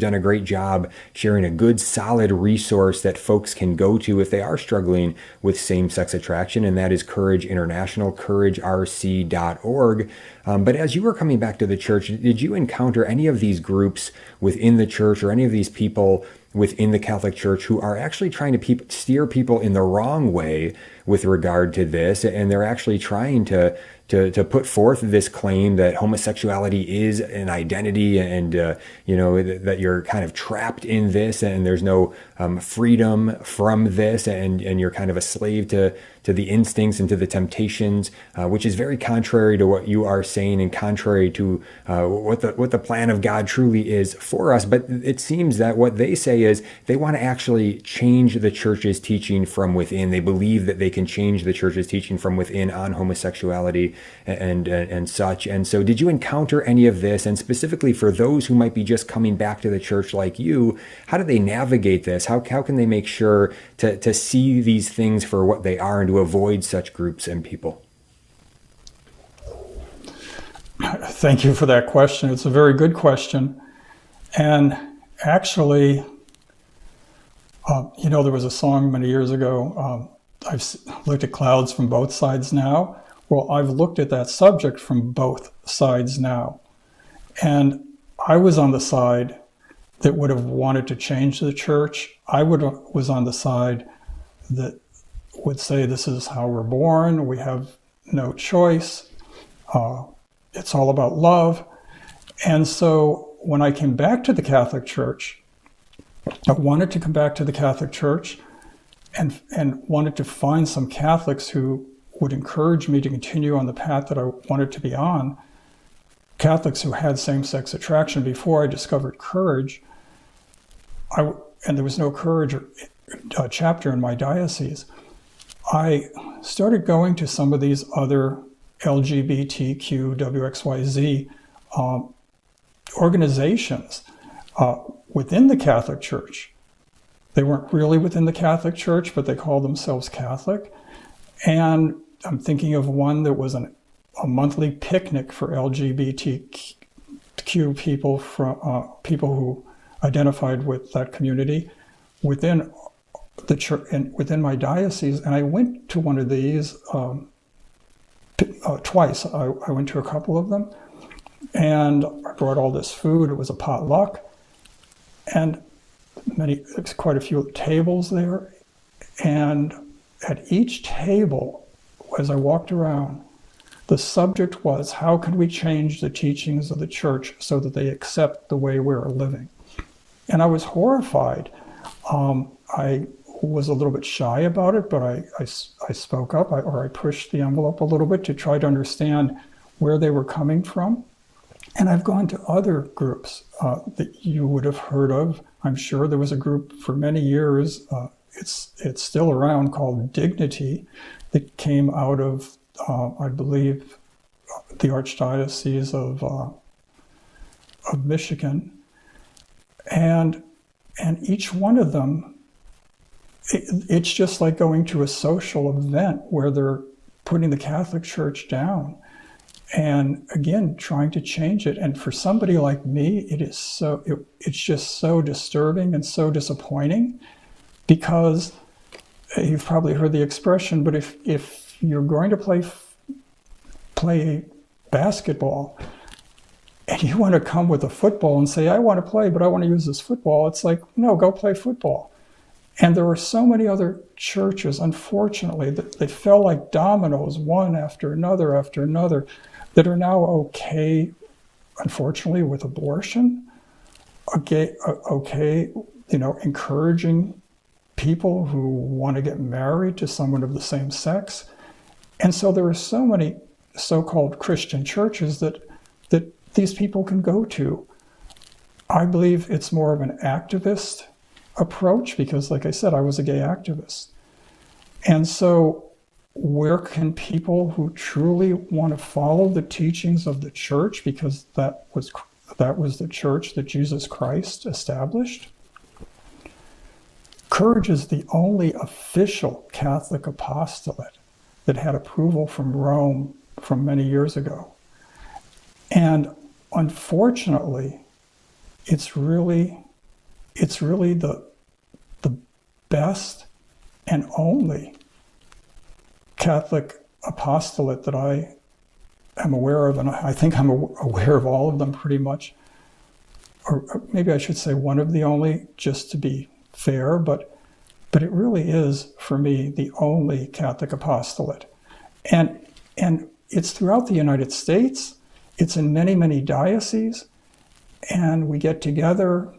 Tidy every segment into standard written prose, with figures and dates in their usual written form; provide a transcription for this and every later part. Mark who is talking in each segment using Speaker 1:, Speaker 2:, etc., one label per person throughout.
Speaker 1: done a great job sharing a good, solid resource that folks can go to if they are struggling with same-sex attraction, and that is Courage International, couragerc.org. But as you were coming back to the church, did you encounter any of these groups within the church or any of these people within the Catholic Church who are actually trying to steer people in the wrong way with regard to this, and they're actually trying to put forth this claim that homosexuality is an identity, and that you're kind of trapped in this, and there's no freedom from this, and you're kind of a slave to the instincts and to the temptations, which is very contrary to what you are saying and contrary to what the plan of God truly is for us. But it seems that what they say is they want to actually change the church's teaching from within. They believe that they can change the church's teaching from within on homosexuality and such. And so did you encounter any of this? And specifically for those who might be just coming back to the church like you, how do they navigate this? How can they make sure to see these things for what they are and to avoid such groups and people?
Speaker 2: Thank you for that question. It's a very good question. And actually, there was a song many years ago, I've looked at clouds from both sides now. Well, I've looked at that subject from both sides now. And I was on the side that would have wanted to change the church. I was on the side that would say this is how we're born, we have no choice, it's all about love. And so when I came back to the Catholic Church, I wanted to come back to the Catholic Church and wanted to find some Catholics who would encourage me to continue on the path that I wanted to be on. Catholics who had same-sex attraction before I discovered Courage. And there was no Courage chapter in my diocese. I started going to some of these other LGBTQ, WXYZ organizations within the Catholic Church. They weren't really within the Catholic Church, but they called themselves Catholic. And I'm thinking of one that was a monthly picnic for LGBTQ people, people who identified with that community within the church and within my diocese. And I went to one of these twice. I went to a couple of them, and I brought all this food. It was a potluck, and there's quite a few tables there. And at each table, as I walked around, the subject was, how can we change the teachings of the church so that they accept the way we're living? And I was horrified. I was a little bit shy about it, but I spoke up, or I pushed the envelope a little bit to try to understand where they were coming from. And I've gone to other groups that you would have heard of. I'm sure there was a group for many years, it's still around, called Dignity, that came out of, I believe, the Archdiocese of Michigan. And each one of them, it's just like going to a social event where they're putting the Catholic Church down and, again, trying to change it. And for somebody like me, it's just so disturbing and so disappointing, because you've probably heard the expression, but if you're going to play basketball and you want to come with a football and say, I want to play, but I want to use this football, it's like, no, go play football. And there were so many other churches, unfortunately, that they fell like dominoes, one after another, that are now okay, unfortunately, with abortion, okay, encouraging people who want to get married to someone of the same sex. And so there are so many so-called Christian churches that these people can go to. I believe it's more of an activist approach because, like I said, I was a gay activist. And so where can people who truly want to follow the teachings of the church, because that was the church that Jesus Christ established? Courage is the only official Catholic apostolate that had approval from Rome from many years ago. And unfortunately, it's really it's really the best and only Catholic apostolate that I am aware of, and I think I'm aware of all of them pretty much, or maybe I should say one of the only, just to be fair, but it really is, for me, the only Catholic apostolate. And it's throughout the United States. It's in many, many dioceses, and we get together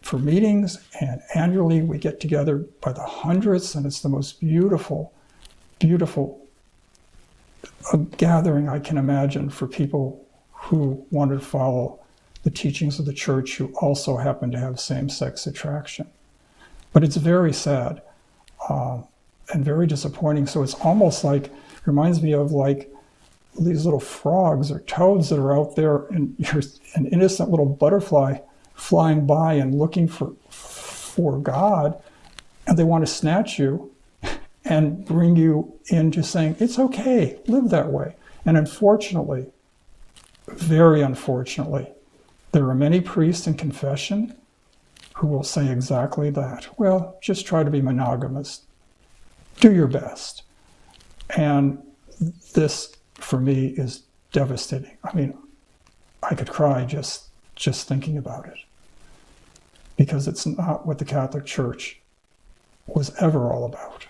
Speaker 2: for meetings, and annually we get together by the hundreds, and it's the most beautiful, beautiful gathering I can imagine for people who want to follow the teachings of the Church who also happen to have same-sex attraction. But it's very sad and very disappointing. So it's almost like, reminds me of like these little frogs or toads that are out there, and you're an innocent little butterfly flying by and looking for God, and they want to snatch you and bring you into saying, it's okay, live that way. And unfortunately, very unfortunately, there are many priests in confession who will say exactly that. Well, just try to be monogamous. Do your best. And this, for me, is devastating. I mean, I could cry just thinking about it, because it's not what the Catholic Church was ever all about.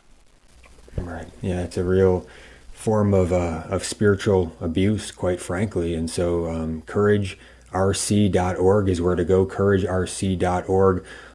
Speaker 1: Right. Yeah, it's a real form of spiritual abuse, quite frankly. And so couragerc.org is where to go, couragerc.org.